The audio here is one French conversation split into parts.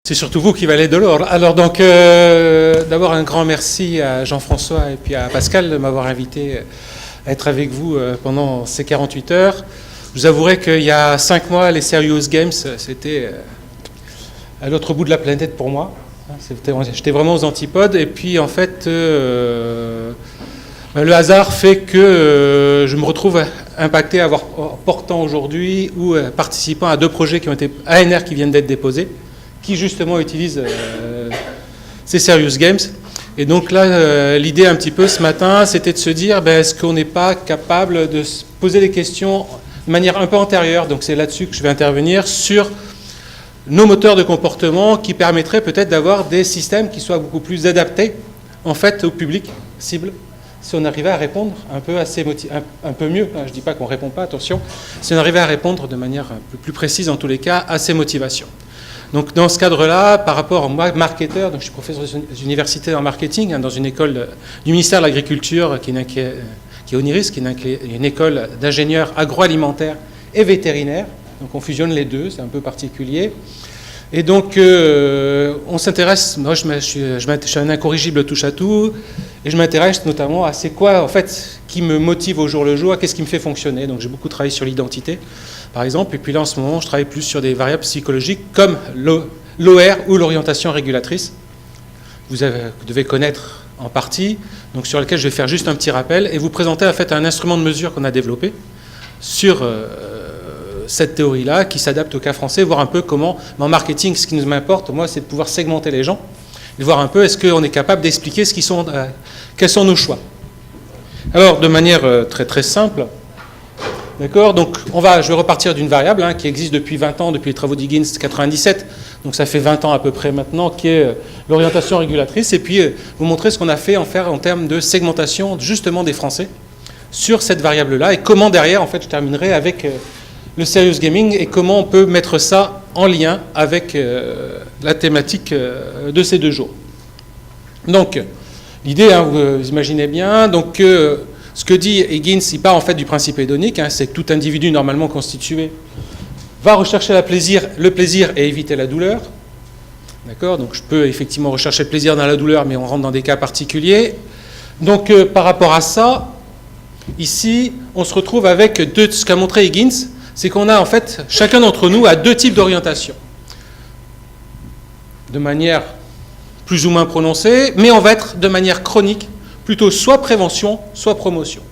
C'est surtout vous qui valez de l'or. Alors donc, d'abord un grand merci à Jean-François et puis à Pascal de m'avoir invité à être avec vous pendant ces 48 heures. Je vous avouerai qu'il y a 5 mois, les Serious Games, c'était à l'autre bout de la planète pour moi. J'étais vraiment aux antipodes. Et puis en fait, le hasard fait que je me retrouve impacté portant aujourd'hui ou participant à 2 projets qui ont été ANR qui viennent d'être déposés, qui justement utilisent ces Serious Games. Et donc là, l'idée un petit peu ce matin, c'était de se dire, est-ce qu'on n'est pas capable de se poser des questions de manière un peu antérieure, donc c'est là-dessus que je vais intervenir, sur nos moteurs de comportement qui permettraient peut-être d'avoir des systèmes qui soient beaucoup plus adaptés en fait au public cible, si on arrivait à répondre un peu mieux, je ne dis pas qu'on ne répond pas, attention, si on arrivait à répondre de manière un peu plus précise en tous les cas à ces motivations. Donc dans ce cadre-là, par rapport à moi, marketeur, donc je suis professeur d'université en marketing, dans une école du ministère de l'Agriculture qui est ONIRIS, qui est une école d'ingénieurs agroalimentaires et vétérinaires. Donc on fusionne les deux, c'est un peu particulier. Et donc on s'intéresse, moi je suis un incorrigible touche-à-tout, et je m'intéresse notamment à c'est quoi en fait qui me motive au jour le jour, qu'est-ce qui me fait fonctionner. Donc j'ai beaucoup travaillé sur l'identité, par exemple, et puis là en ce moment je travaille plus sur des variables psychologiques comme l'OR ou l'orientation régulatrice. Vous devez connaître en partie, donc sur lequel je vais faire juste un petit rappel et vous présenter en fait un instrument de mesure qu'on a développé sur cette théorie-là qui s'adapte au cas français, voir un peu comment, en marketing, ce qui nous m'importe, moi, c'est de pouvoir segmenter les gens et de voir un peu est-ce qu'on est capable d'expliquer quels sont nos choix. Alors, de manière très très simple, d'accord, donc je vais repartir d'une variable qui existe depuis 20 ans, depuis les travaux d'Higgins 97, donc ça fait 20 ans à peu près maintenant, qui est l'orientation régulatrice, et puis vous montrer ce qu'on a fait en termes de segmentation justement des Français sur cette variable-là, et comment derrière, en fait, je terminerai avec le serious gaming et comment on peut mettre ça en lien avec la thématique de ces 2 jours. Donc, l'idée, vous imaginez bien, donc ce que dit Higgins, il part en fait du principe hédonique, c'est que tout individu normalement constitué va rechercher le plaisir et éviter la douleur. D'accord ? Donc je peux effectivement rechercher le plaisir dans la douleur, mais on rentre dans des cas particuliers. Donc par rapport à ça, ici, on se retrouve avec ce qu'a montré Higgins, c'est qu'on a en fait, chacun d'entre nous a 2 types d'orientation. De manière plus ou moins prononcée, mais on va être de manière chronique, plutôt soit prévention, soit promotion.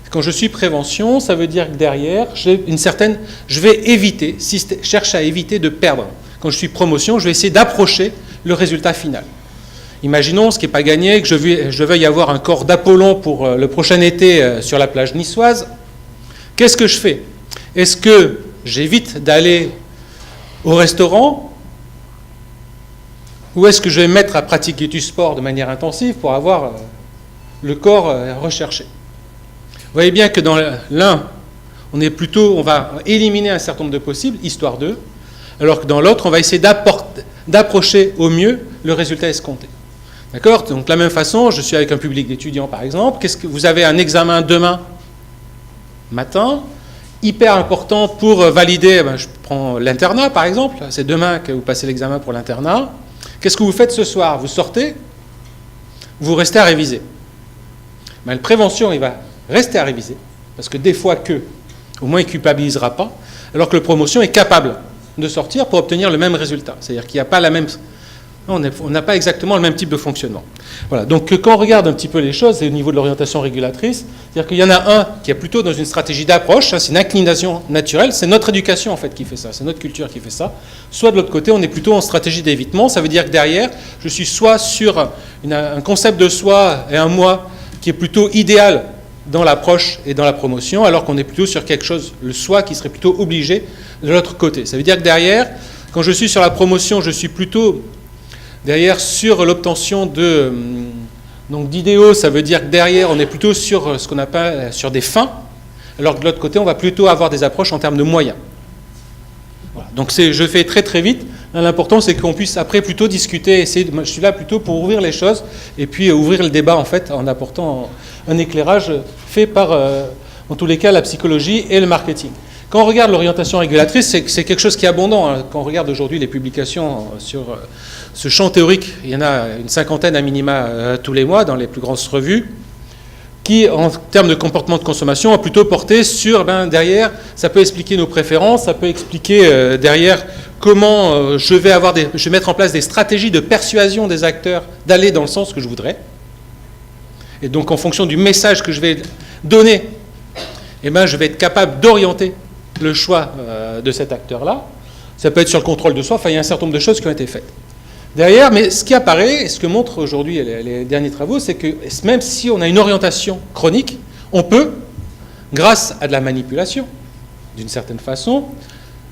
Quand je suis prévention, ça veut dire que derrière, je vais éviter, cherche à éviter de perdre. Quand je suis promotion, je vais essayer d'approcher le résultat final. Imaginons, ce qui n'est pas gagné, que je veuille avoir un corps d'Apollon pour le prochain été sur la plage niçoise. Qu'est-ce que je fais ? Est-ce que j'évite d'aller au restaurant ou est-ce que je vais me mettre à pratiquer du sport de manière intensive pour avoir le corps recherché ? Vous voyez bien que dans l'un, on va éliminer un certain nombre de possibles, histoire d'eux, alors que dans l'autre, on va essayer d'approcher au mieux le résultat escompté. D'accord ? Donc de la même façon, je suis avec un public d'étudiants par exemple, vous avez un examen demain matin, hyper important pour valider, je prends l'internat par exemple, c'est demain que vous passez l'examen pour l'internat. Qu'est-ce que vous faites ce soir ? Vous sortez, vous restez à réviser. La prévention, il va rester à réviser, parce que des fois au moins il ne culpabilisera pas, alors que la promotion est capable de sortir pour obtenir le même résultat. C'est-à-dire qu'il n'y a pas on n'a pas exactement le même type de fonctionnement. Voilà. Donc quand on regarde un petit peu les choses, c'est au niveau de l'orientation régulatrice, c'est-à-dire qu'il y en a un qui est plutôt dans une stratégie d'approche, c'est une inclination naturelle, c'est notre éducation en fait qui fait ça, c'est notre culture qui fait ça. Soit de l'autre côté, on est plutôt en stratégie d'évitement, ça veut dire que derrière, je suis soit sur un concept de soi et un moi qui est plutôt idéal dans l'approche et dans la promotion, alors qu'on est plutôt sur quelque chose, le soi qui serait plutôt obligé de l'autre côté. Ça veut dire que derrière, quand je suis sur la promotion, je suis plutôt derrière sur l'obtention d'idéaux, ça veut dire que derrière, on est plutôt sur ce qu'on appelle sur des fins, alors que de l'autre côté, on va plutôt avoir des approches en termes de moyens. Voilà. Donc je fais très très vite. L'important, c'est qu'on puisse après plutôt discuter, je suis là plutôt pour ouvrir les choses et puis ouvrir le débat en fait en apportant un éclairage fait par, en tous les cas, la psychologie et le marketing. Quand on regarde l'orientation régulatrice, c'est quelque chose qui est abondant. Hein. Quand on regarde aujourd'hui les publications sur ce champ théorique, il y en a une cinquantaine à minima tous les mois dans les plus grosses revues, qui, en termes de comportement de consommation, a plutôt porté sur, derrière, ça peut expliquer nos préférences, ça peut expliquer derrière comment je vais mettre en place des stratégies de persuasion des acteurs d'aller dans le sens que je voudrais. Et donc, en fonction du message que je vais donner, je vais être capable d'orienter le choix de cet acteur-là. Ça peut être sur le contrôle de soi, il y a un certain nombre de choses qui ont été faites. Derrière, mais ce qui apparaît, et ce que montrent aujourd'hui les derniers travaux, c'est que même si on a une orientation chronique, on peut, grâce à de la manipulation, d'une certaine façon,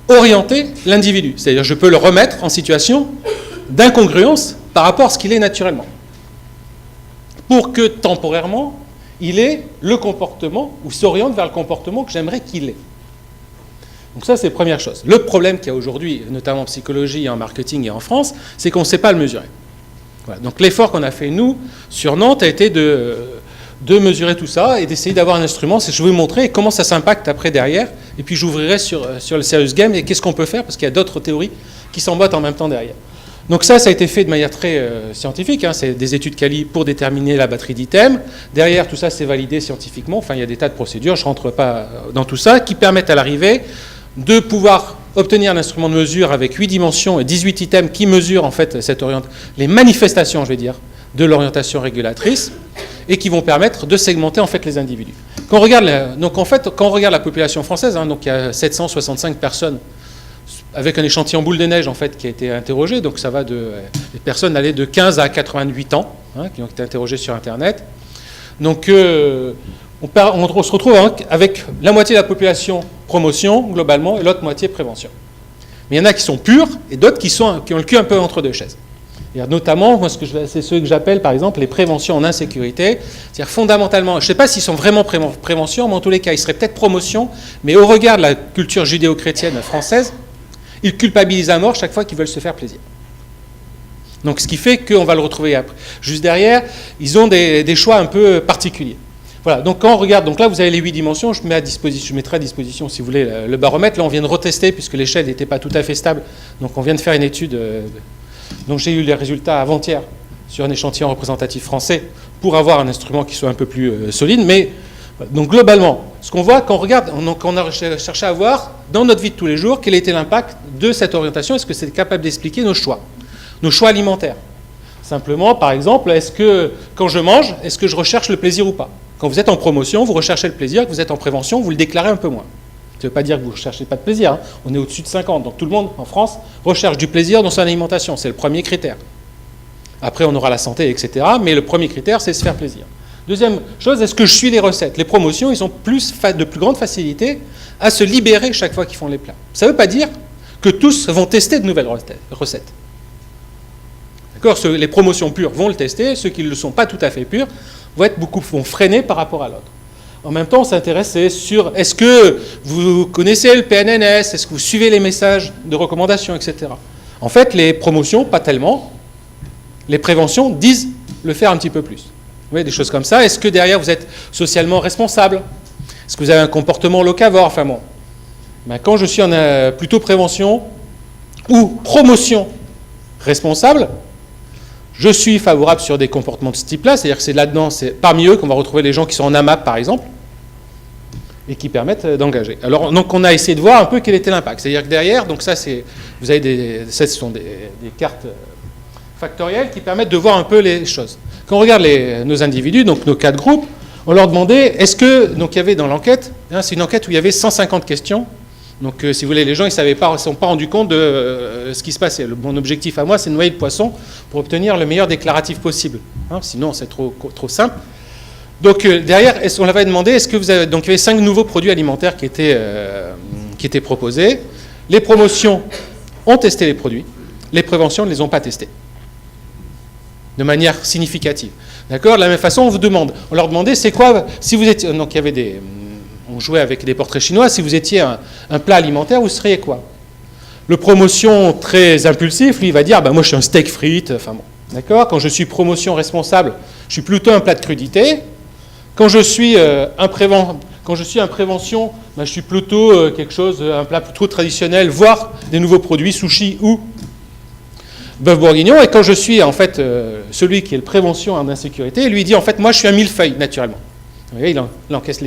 orienter l'individu. C'est-à-dire, je peux le remettre en situation d'incongruence par rapport à ce qu'il est naturellement. Pour que, temporairement, il ait le comportement, ou s'oriente vers le comportement que j'aimerais qu'il ait. Donc ça, c'est la première chose. Le problème qu'il y a aujourd'hui, notamment en psychologie, en marketing et en France, c'est qu'on ne sait pas le mesurer. Voilà. Donc l'effort qu'on a fait, nous, sur Nantes, a été de mesurer tout ça et d'essayer d'avoir un instrument. Je vais vous montrer comment ça s'impacte après derrière. Et puis j'ouvrirai sur le serious game et qu'est-ce qu'on peut faire, parce qu'il y a d'autres théories qui s'emboîtent en même temps derrière. Donc ça a été fait de manière très scientifique. Hein. C'est des études quali pour déterminer la batterie d'items. Derrière, tout ça, c'est validé scientifiquement. Enfin, il y a des tas de procédures, je ne rentre pas dans tout ça, qui permettent à l'arrivée de pouvoir obtenir un instrument de mesure avec 8 dimensions et 18 items qui mesurent en fait les manifestations, je vais dire, de l'orientation régulatrice et qui vont permettre de segmenter en fait les individus. Quand on regarde la population française, hein, donc il y a 765 personnes avec un échantillon boule de neige en fait qui a été interrogé, donc ça va des personnes allées de 15 à 88 ans hein, qui ont été interrogées sur Internet. Donc on se retrouve avec la moitié de la population promotion, globalement, et l'autre moitié prévention. Mais il y en a qui sont purs, et d'autres qui ont le cul un peu entre deux chaises. Et notamment, moi, c'est ceux que j'appelle, par exemple, les préventions en insécurité. C'est-à-dire, fondamentalement, je ne sais pas s'ils sont vraiment prévention, mais en tous les cas, ils seraient peut-être promotion, mais au regard de la culture judéo-chrétienne française, ils culpabilisent à mort chaque fois qu'ils veulent se faire plaisir. Donc, ce qui fait qu'on va le retrouver après. Juste derrière, ils ont des choix un peu particuliers. Voilà, donc quand on regarde, donc là vous avez les 8 dimensions, je mettrai à disposition si vous voulez le baromètre. Là on vient de retester puisque l'échelle n'était pas tout à fait stable, donc on vient de faire une étude, donc j'ai eu les résultats avant-hier sur un échantillon représentatif français pour avoir un instrument qui soit un peu plus solide, mais donc globalement, ce qu'on voit quand on regarde, on a cherché à voir dans notre vie de tous les jours quel était l'impact de cette orientation, est-ce que c'est capable d'expliquer nos choix alimentaires. Simplement, par exemple, est-ce que quand je mange, est-ce que je recherche le plaisir ou pas? Quand vous êtes en promotion, vous recherchez le plaisir. Quand vous êtes en prévention, vous le déclarez un peu moins. Ça ne veut pas dire que vous ne recherchez pas de plaisir. Hein. On est au-dessus de 50. Donc tout le monde, en France, recherche du plaisir dans son alimentation. C'est le premier critère. Après, on aura la santé, etc. Mais le premier critère, c'est se faire plaisir. Deuxième chose, est-ce que je suis les recettes? Les promotions, ils ont de plus grande facilité à se libérer chaque fois qu'ils font les plats. Ça ne veut pas dire que tous vont tester de nouvelles recettes. D'accord? Les promotions pures vont le tester. Ceux qui ne le sont pas tout à fait purs vont freiner par rapport à l'autre. En même temps, on s'intéresse sur est-ce que vous connaissez le PNNS, est-ce que vous suivez les messages de recommandation, etc. En fait, les promotions, pas tellement. Les préventions disent le faire un petit peu plus. Vous voyez, des choses comme ça. Est-ce que derrière, vous êtes socialement responsable? Est-ce que vous avez un comportement locavore? Enfin bon. Quand je suis en plutôt prévention ou promotion responsable, je suis favorable sur des comportements de ce type-là, c'est-à-dire que c'est là-dedans, c'est parmi eux qu'on va retrouver les gens qui sont en AMAP, par exemple, et qui permettent d'engager. Alors, donc, on a essayé de voir un peu quel était l'impact. C'est-à-dire que derrière, donc ça, vous avez ce sont des cartes factorielles qui permettent de voir un peu les choses. Quand on regarde nos individus, donc nos 4 groupes, on leur demandait, est-ce que, donc il y avait dans l'enquête, c'est une enquête où il y avait 150 questions. Donc, si vous voulez, les gens, ils ne se sont pas rendus compte de ce qui se passait. Mon objectif à moi, c'est de noyer le poisson pour obtenir le meilleur déclaratif possible. Hein, sinon, c'est trop simple. Donc, derrière, on l'avait demandé, est-ce que vous avez... Donc, il y avait 5 nouveaux produits alimentaires qui étaient proposés. Les promotions ont testé les produits. Les préventions ne les ont pas testés. De manière significative. D'accord? De la même façon, on leur demandait, c'est quoi... Si vous étiez... Donc, il y avait on jouait avec des portraits chinois. Si vous étiez un plat alimentaire, vous seriez quoi? Le promotion très impulsif, lui, il va dire, moi, je suis un steak frites. Enfin bon, d'accord? Quand je suis promotion responsable, je suis plutôt un plat de crudité. Quand je suis Quand je suis en prévention, je suis plutôt un plat plutôt traditionnel, voire des nouveaux produits, sushi ou bœuf bourguignon. Et quand je suis en fait celui qui est le prévention en insécurité, lui dit en fait moi je suis un millefeuille naturellement. Vous voyez, il encaisse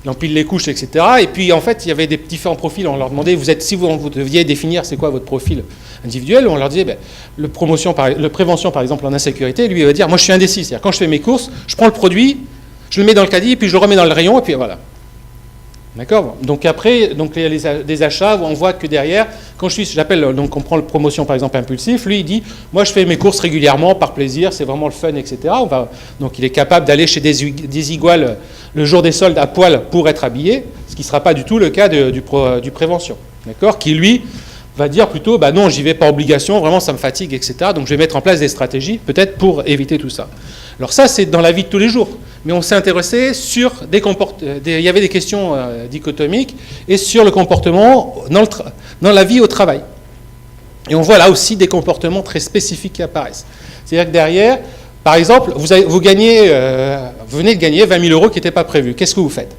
il empile les couches, etc. Et puis en fait il y avait des différents profils. On leur demandait si vous deviez définir c'est quoi votre profil individuel, on leur disait le prévention par exemple en insécurité, lui il va dire moi je suis indécis. C'est-à-dire quand je fais mes courses, je prends le produit, je le mets dans le caddie, puis je le remets dans le rayon, et puis voilà. D'accord. Donc après, il y a des achats où on voit que derrière, quand on prend le promotion par exemple impulsif, lui il dit, moi je fais mes courses régulièrement par plaisir, c'est vraiment le fun, etc. Donc il est capable d'aller chez des iguales le jour des soldes à poil pour être habillé, ce qui ne sera pas du tout le cas du prévention. D'accord. Qui lui va dire plutôt, non, j'y vais par obligation, vraiment ça me fatigue, etc. Donc je vais mettre en place des stratégies, peut-être pour éviter tout ça. Alors ça, c'est dans la vie de tous les jours. Mais on s'est intéressé sur il y avait des questions dichotomiques et sur le comportement dans la vie au travail. Et on voit là aussi des comportements très spécifiques qui apparaissent. C'est-à-dire que derrière, par exemple, vous venez de gagner 20 000 € qui n'étaient pas prévus. Qu'est-ce que vous faites?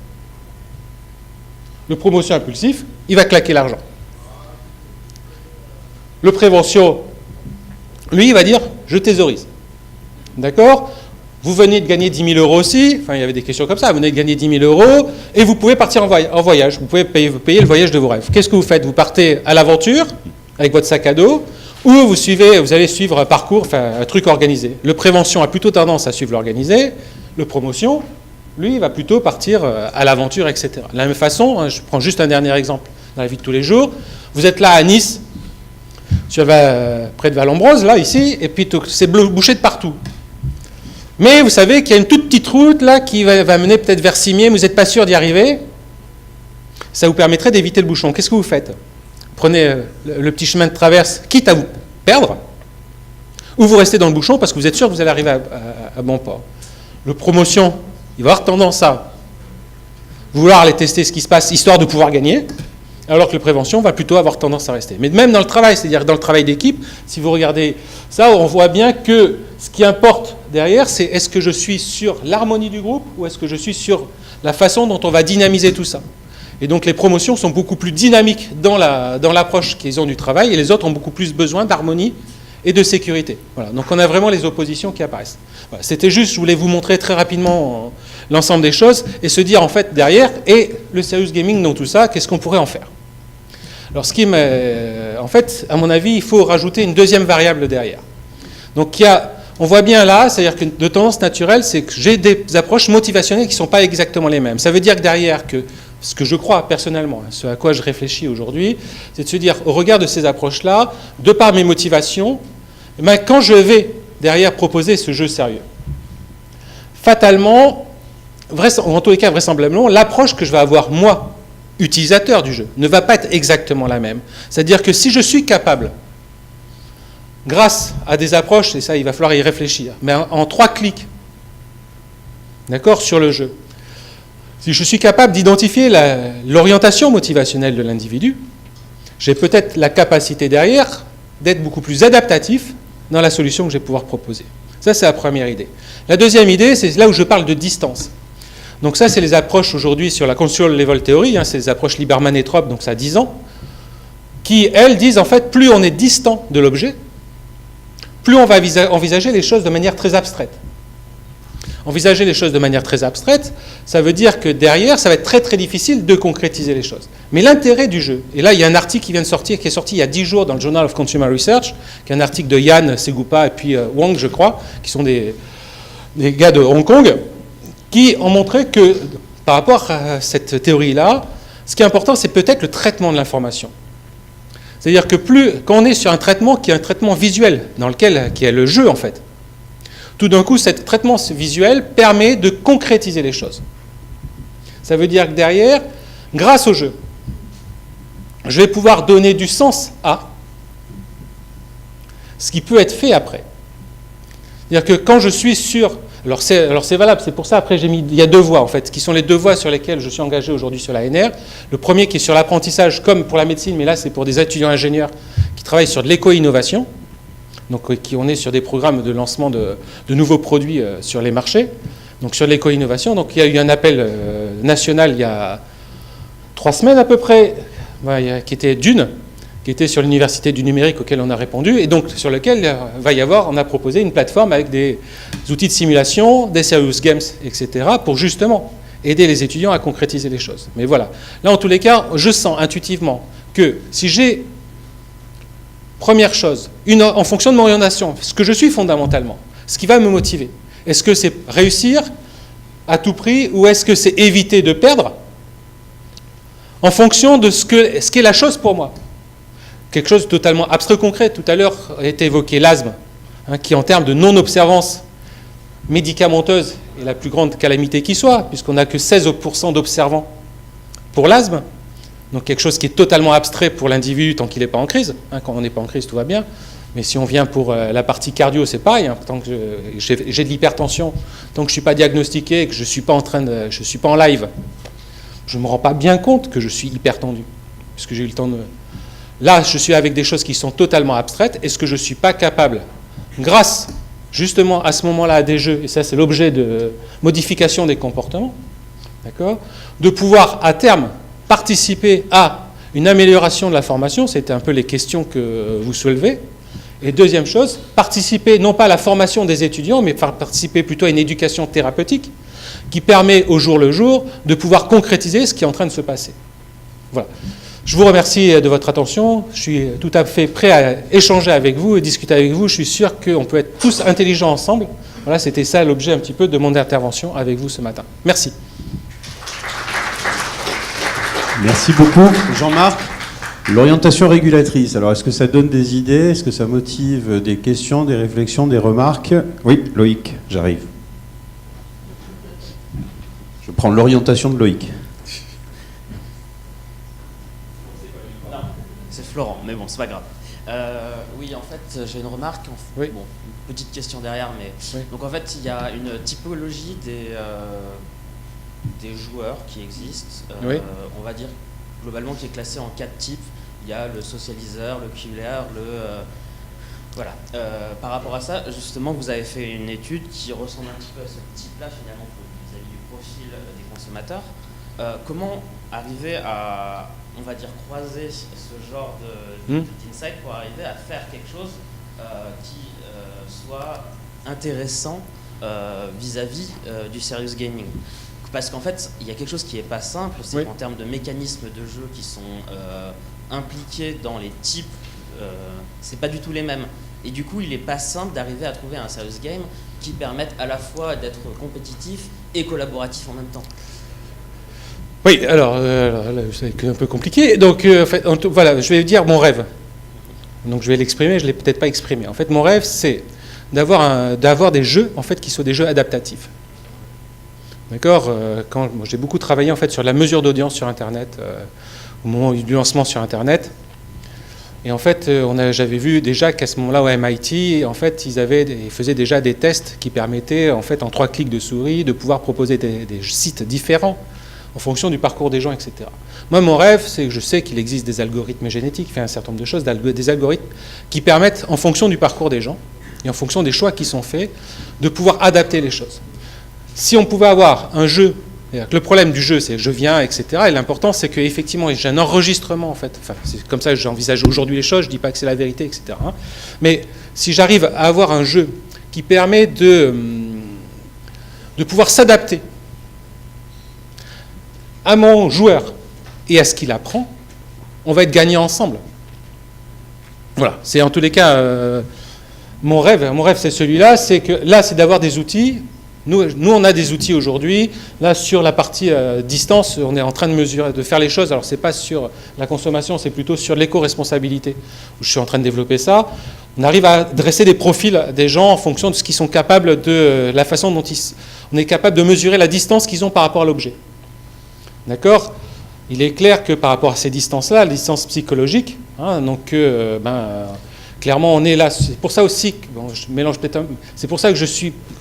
Le promotion impulsif, il va claquer l'argent. Le prévention, lui, il va dire « je thésaurise ». D'accord? Vous venez de gagner 10 000 € aussi, enfin il y avait des questions comme ça, vous venez de gagner 10 000 € et vous pouvez partir en voyage, vous pouvez payer le voyage de vos rêves. Qu'est-ce que vous faites? Vous partez à l'aventure avec votre sac à dos ou vous allez suivre un parcours, un truc organisé. Le prévention a plutôt tendance à suivre l'organisé, le promotion, lui, il va plutôt partir à l'aventure, etc. De la même façon, je prends juste un dernier exemple dans la vie de tous les jours, vous êtes là à Nice, près de Vallombrosa, là, ici, et puis c'est bouché de partout. Mais vous savez qu'il y a une toute petite route là qui va mener peut-être vers Cimier, vous n'êtes pas sûr d'y arriver. Ça vous permettrait d'éviter le bouchon. Qu'est-ce que vous faites? Prenez le petit chemin de traverse, quitte à vous perdre, ou vous restez dans le bouchon parce que vous êtes sûr que vous allez arriver à bon port. Le promotion, il va avoir tendance à vouloir aller tester ce qui se passe, histoire de pouvoir gagner, alors que le prévention va plutôt avoir tendance à rester. Mais même dans le travail, c'est-à-dire dans le travail d'équipe, si vous regardez ça, on voit bien que ce qui importe derrière, c'est est-ce que je suis sur l'harmonie du groupe ou est-ce que je suis sur la façon dont on va dynamiser tout ça. Et donc les promotions sont beaucoup plus dynamiques dans l'approche qu'ils ont du travail et les autres ont beaucoup plus besoin d'harmonie et de sécurité. Voilà. Donc on a vraiment les oppositions qui apparaissent. Voilà. C'était juste, je voulais vous montrer très rapidement l'ensemble des choses et se dire en fait derrière, et le serious gaming dans tout ça, qu'est-ce qu'on pourrait en faire? Alors en fait, à mon avis, il faut rajouter une deuxième variable derrière. Donc on voit bien là, c'est-à-dire que de tendance naturelle, c'est que j'ai des approches motivationnelles qui ne sont pas exactement les mêmes. Ça veut dire que derrière, ce que je crois personnellement, ce à quoi je réfléchis aujourd'hui, c'est de se dire, au regard de ces approches-là, de par mes motivations, quand je vais derrière proposer ce jeu sérieux, fatalement, en tous les cas vraisemblablement, l'approche que je vais avoir moi, utilisateur du jeu, ne va pas être exactement la même. C'est-à-dire que si je suis capable, grâce à des approches, et ça il va falloir y réfléchir, mais en 3 clics, d'accord, sur le jeu, si je suis capable d'identifier l'orientation motivationnelle de l'individu, j'ai peut-être la capacité derrière d'être beaucoup plus adaptatif dans la solution que je vais pouvoir proposer. Ça, c'est la première idée. La deuxième idée, c'est là où je parle de distance. Donc ça, c'est les approches aujourd'hui sur la Control Level Theory, c'est les approches Lieberman et Trop, donc ça a 10 ans, qui, elles, disent en fait, plus on est distant de l'objet, plus on va envisager les choses de manière très abstraite. Envisager les choses de manière très abstraite, ça veut dire que derrière, ça va être très très difficile de concrétiser les choses. Mais l'intérêt du jeu, et là il y a un article qui vient de sortir, qui est sorti il y a 10 jours dans le Journal of Consumer Research, qui est un article de Yann Segupa et puis Wang, je crois, qui sont des gars de Hong Kong, qui ont montré que par rapport à cette théorie-là, ce qui est important, c'est peut-être le traitement de l'information. C'est-à-dire que quand on est sur un traitement qui est un traitement visuel, qui est le jeu en fait, tout d'un coup, ce traitement visuel permet de concrétiser les choses. Ça veut dire que derrière, grâce au jeu, je vais pouvoir donner du sens à ce qui peut être fait après. C'est-à-dire que quand je suis sur... Alors c'est valable, c'est pour ça après il y a 2 voies en fait, qui sont les 2 voies sur lesquelles je suis engagé aujourd'hui sur l'ANR. Le premier qui est sur l'apprentissage comme pour la médecine, mais là c'est pour des étudiants ingénieurs qui travaillent sur de l'éco-innovation. Donc on est sur des programmes de lancement de nouveaux produits sur les marchés, donc sur l'éco-innovation. Donc il y a eu un appel nationale il y a 3 semaines à peu près, qui était d'une, qui était sur l'université du numérique auquel on a répondu, et donc sur lequel on a proposé une plateforme avec des outils de simulation, des serious games, etc., pour justement aider les étudiants à concrétiser les choses. Mais voilà. Là, en tous les cas, je sens intuitivement que si j'ai, première chose, en fonction de mon orientation, ce que je suis fondamentalement, ce qui va me motiver, est-ce que c'est réussir à tout prix ou est-ce que c'est éviter de perdre en fonction de ce qu'est la chose pour moi. Quelque chose de totalement abstrait, concret. Tout à l'heure a été évoqué l'asthme, qui en termes de non-observance médicamenteuse est la plus grande calamité qui soit, puisqu'on n'a que 16% d'observants pour l'asthme. Donc quelque chose qui est totalement abstrait pour l'individu tant qu'il n'est pas en crise. Quand on n'est pas en crise, tout va bien. Mais si on vient pour la partie cardio, c'est pareil. Tant que j'ai de l'hypertension, tant que je ne suis pas diagnostiqué, que je ne suis pas en live, je ne me rends pas bien compte que je suis hyper tendu. Puisque j'ai eu le temps de... Là, je suis avec des choses qui sont totalement abstraites. Est-ce que je ne suis pas capable, grâce justement à ce moment-là à des jeux, et ça c'est l'objet de modification des comportements, d'accord, de pouvoir à terme participer à une amélioration de la formation, c'était un peu les questions que vous soulevez. Et deuxième chose, participer non pas à la formation des étudiants, mais participer plutôt à une éducation thérapeutique qui permet au jour le jour de pouvoir concrétiser ce qui est en train de se passer. Voilà. Je vous remercie de votre attention. Je suis tout à fait prêt à échanger avec vous et discuter avec vous. Je suis sûr qu'on peut être tous intelligents ensemble. Voilà, c'était ça l'objet un petit peu de mon intervention avec vous ce matin. Merci. Merci beaucoup, Jean-Marc. L'orientation régulatrice, alors est-ce que ça donne des idées? Est-ce que ça motive des questions, des réflexions, des remarques? Oui, Loïc, j'arrive. Je prends l'orientation de Loïc. Non, c'est Florent, mais bon, c'est pas grave. Oui, en fait, j'ai une remarque. Oui. Bon, une petite question derrière, mais... Oui. Donc en fait, il y a une typologie des joueurs qui existent, Oui. on va dire globalement qui est classée en 4 types. Il y a le socialiseur, le QLR, voilà. Par rapport à ça, justement, vous avez fait une étude qui ressemble un petit peu à ce type-là, finalement, vis-à-vis du profil des consommateurs. Comment arriver à, on va dire, croiser ce genre d'insight pour arriver à faire quelque chose qui soit intéressant vis-à-vis du serious gaming? Parce qu'en fait, il y a quelque chose qui n'est pas simple, c'est qu'en termes de mécanismes de jeu qui sont impliqués dans les types, c'est pas du tout les mêmes. Et du coup, il n'est pas simple d'arriver à trouver un serious game qui permette à la fois d'être compétitif et collaboratif en même temps. Oui, alors là, c'est un peu compliqué. Donc, en fait, voilà, je vais dire mon rêve. Donc, je vais l'exprimer, je ne l'ai peut-être pas exprimé. En fait, mon rêve, c'est d'avoir des jeux, en fait, qui soient des jeux adaptatifs. D'accord. Moi, j'ai beaucoup travaillé en fait sur la mesure d'audience sur Internet, au moment du lancement sur Internet. Et en fait, j'avais vu déjà qu'à ce moment-là, au MIT, en fait, ils faisaient déjà des tests qui permettaient, en fait, en 3 clics de souris, de pouvoir proposer des sites différents en fonction du parcours des gens, etc. Moi, mon rêve, c'est que je sais qu'il existe des algorithmes génétiques, un certain nombre de choses, des algorithmes qui permettent, en fonction du parcours des gens et en fonction des choix qui sont faits, de pouvoir adapter les choses. Si on pouvait avoir un jeu, le problème du jeu, c'est je viens, etc. Et l'important, c'est qu'effectivement, j'ai un enregistrement, en fait. Enfin, c'est comme ça que j'envisage aujourd'hui les choses, je ne dis pas que c'est la vérité, etc. Mais si j'arrive à avoir un jeu qui permet de pouvoir s'adapter à mon joueur et à ce qu'il apprend, on va être gagnant ensemble. Voilà, c'est en tous les cas mon rêve c'est celui-là, c'est d'avoir des outils. Nous, on a des outils aujourd'hui. Là, sur la partie distance, on est en train de mesurer, de faire les choses. Alors, c'est pas sur la consommation, c'est plutôt sur l'éco-responsabilité. Je suis en train de développer ça. On arrive à dresser des profils des gens en fonction de ce qu'ils sont capables de la façon dont on est capable de mesurer la distance qu'ils ont par rapport à l'objet. D'accord ? Il est clair que par rapport à ces distances-là, la distance psychologique, clairement, on est là. C'est pour ça aussi, je mélange peut-être c'est pour ça que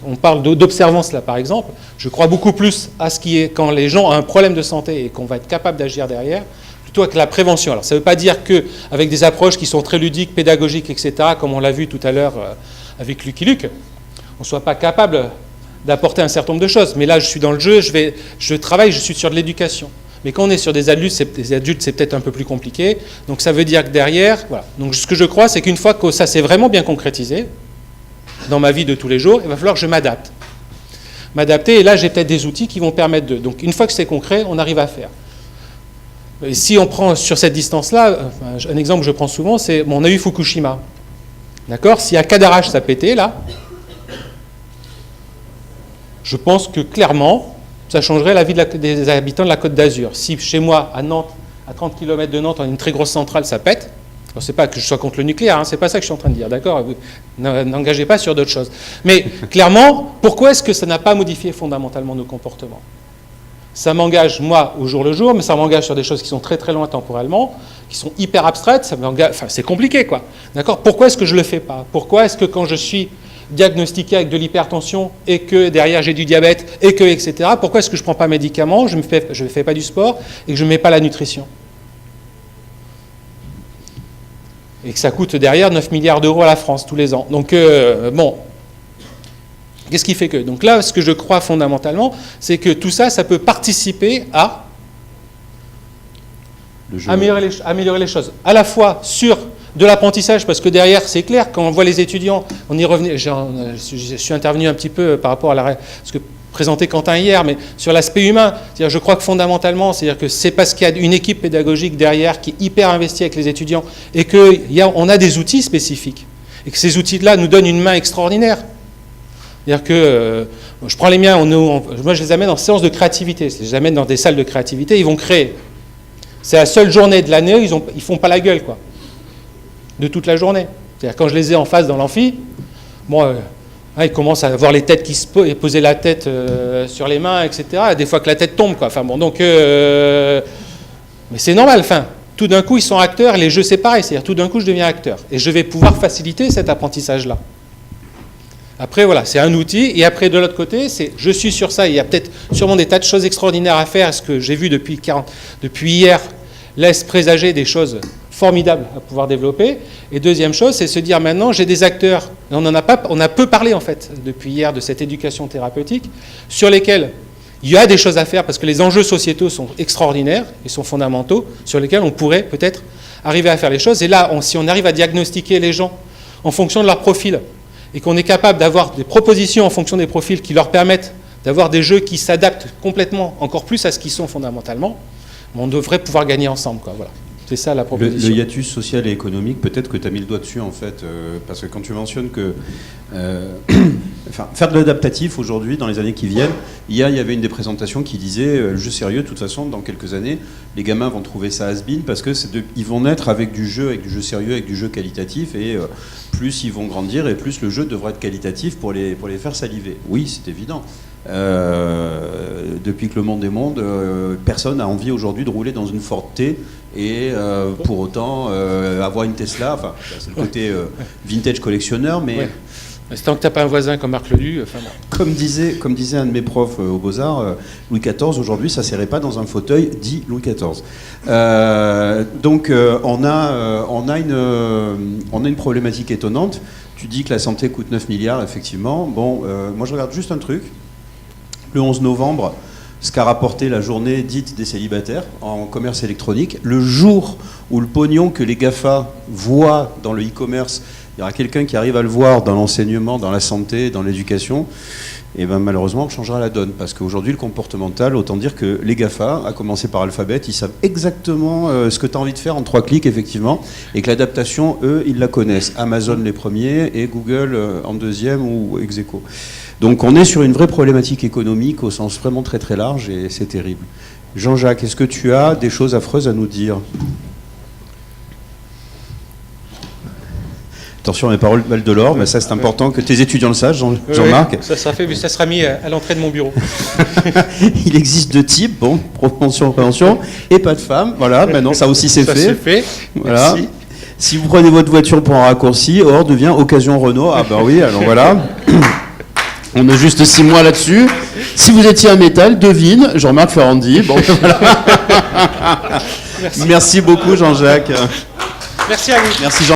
on parle d'observance là, par exemple. Je crois beaucoup plus à ce qui est quand les gens ont un problème de santé et qu'on va être capable d'agir derrière, plutôt que la prévention. Alors, ça ne veut pas dire qu'avec des approches qui sont très ludiques, pédagogiques, etc., comme on l'a vu tout à l'heure avec Lucky Luke, on ne soit pas capable d'apporter un certain nombre de choses. Mais là, je suis dans le jeu, je travaille, je suis sur de l'éducation. Mais quand on est sur des adultes, c'est peut-être un peu plus compliqué. Donc ça veut dire que derrière, voilà. Donc ce que je crois, c'est qu'une fois que ça s'est vraiment bien concrétisé, dans ma vie de tous les jours, il va falloir que je m'adapte. M'adapter, et là j'ai peut-être des outils qui vont permettre de... Donc une fois que c'est concret, on arrive à faire. Et si on prend sur cette distance-là, un exemple que je prends souvent, c'est, bon, on a eu Fukushima. D'accord ? Si à Cadarache ça pétait, là, je pense que clairement, ça changerait la vie des habitants de la Côte d'Azur. Si chez moi, à Nantes, à 30 km de Nantes, on a une très grosse centrale, ça pète. Alors, c'est pas que je sois contre le nucléaire, hein, c'est pas ça que je suis en train de dire, d'accord ? N'engagez pas sur d'autres choses. Mais clairement, pourquoi est-ce que ça n'a pas modifié fondamentalement nos comportements ? Ça m'engage, moi, au jour le jour, mais ça m'engage sur des choses qui sont très très loin temporellement, qui sont hyper abstraites, ça m'engage, enfin, c'est compliqué, quoi. D'accord ? Pourquoi est-ce que je le fais pas ? Pourquoi est-ce que quand je suis diagnostiqué avec de l'hypertension et que derrière j'ai du diabète et que, etc., pourquoi est-ce que je ne prends pas médicaments, je ne fais pas du sport et que je ne mets pas la nutrition ? Et que ça coûte derrière 9 milliards d'euros à la France tous les ans. Donc, bon, qu'est-ce qui fait que... Donc là, ce que je crois fondamentalement, c'est que tout ça, ça peut participer à améliorer les choses. À la fois sur de l'apprentissage, parce que derrière, c'est clair, quand on voit les étudiants, on y revenait, je suis intervenu un petit peu par rapport à ce que présentait Quentin hier, mais sur l'aspect humain, c'est-à-dire je crois que fondamentalement, c'est-à-dire que c'est parce qu'il y a une équipe pédagogique derrière qui est hyper investie avec les étudiants et qu'on a des outils spécifiques et que ces outils-là nous donnent une main extraordinaire. C'est-à-dire que, je prends les miens, moi je les amène en séance de créativité, je les amène dans des salles de créativité, ils vont créer. C'est la seule journée de l'année, ils font pas la gueule, quoi, de toute la journée. C'est-à-dire quand je les ai en face dans l'amphi, bon... ils commencent à avoir les têtes qui se posent, et poser la tête sur les mains, etc. Et des fois que la tête tombe, quoi. Enfin bon, donc, mais c'est normal. Enfin, tout d'un coup, ils sont acteurs. Et les jeux, c'est pareil. C'est-à-dire, tout d'un coup, je deviens acteur, et je vais pouvoir faciliter cet apprentissage-là. Après, voilà, c'est un outil. Et après, de l'autre côté, je suis sur ça. Il y a peut-être sûrement des tas de choses extraordinaires à faire. Ce que j'ai vu depuis hier laisse présager des choses formidable à pouvoir développer. Et deuxième chose, c'est se dire maintenant, j'ai des acteurs, et on a peu parlé en fait depuis hier de cette éducation thérapeutique, sur lesquels il y a des choses à faire parce que les enjeux sociétaux sont extraordinaires et sont fondamentaux, sur lesquels on pourrait peut-être arriver à faire les choses. Et là, si on arrive à diagnostiquer les gens en fonction de leur profil et qu'on est capable d'avoir des propositions en fonction des profils qui leur permettent d'avoir des jeux qui s'adaptent complètement, encore plus à ce qu'ils sont fondamentalement, on devrait pouvoir gagner ensemble, quoi. Voilà. C'est ça la proposition. Le hiatus social et économique, peut-être que tu as mis le doigt dessus en fait, parce que quand tu mentionnes que faire de l'adaptatif aujourd'hui, dans les années qui viennent, il y avait une des présentations qui disait le jeu sérieux, de toute façon, dans quelques années, les gamins vont trouver ça has-been parce que ils vont naître avec du jeu sérieux, avec du jeu qualitatif, et plus ils vont grandir et plus le jeu devra être qualitatif pour les faire saliver. Oui, c'est évident. Depuis que le monde est monde, personne n'a envie aujourd'hui de rouler dans une Ford T et pour autant avoir une Tesla. Enfin, c'est le côté vintage collectionneur, mais ouais. C'est tant que t'as pas un voisin comme Marc Ledu. Enfin, bon. Comme disait un de mes profs aux Beaux-Arts, Louis XIV aujourd'hui, ça serrait pas dans un fauteuil dit Louis XIV. Donc on a une problématique étonnante. Tu dis que la santé coûte 9 milliards, effectivement. Bon, moi je regarde juste un truc. Le 11 novembre, ce qu'a rapporté la journée dite des célibataires en commerce électronique, le jour où le pognon que les GAFA voient dans le e-commerce, il y aura quelqu'un qui arrive à le voir dans l'enseignement, dans la santé, dans l'éducation, et bien malheureusement on changera la donne, parce qu'aujourd'hui le comportemental, autant dire que les GAFA, à commencer par Alphabet, ils savent exactement ce que tu as envie de faire en 3 clics effectivement, et que l'adaptation, eux, ils la connaissent. Amazon les premiers et Google en deuxième ou ex aequo. Donc on est sur une vraie problématique économique au sens vraiment très très large, et c'est terrible. Jean-Jacques, est-ce que tu as des choses affreuses à nous dire ? Attention, mes paroles valent de l'or, mais ça c'est important que tes étudiants le sachent, Jean-Marc. Oui, ça sera mis à l'entrée de mon bureau. Il existe 2 types, bon, propension, prévention, et pas de femmes. Voilà, maintenant ça aussi c'est fait. C'est fait. Voilà. Merci. Si vous prenez votre voiture pour un raccourci, or devient occasion Renault. Ah bah oui, alors voilà. On a juste 6 mois là-dessus. Si vous étiez un métal, devine, Jean-Marc Ferrandi. Bon, voilà. Merci beaucoup Jean-Jacques. Merci à vous. Merci Jean.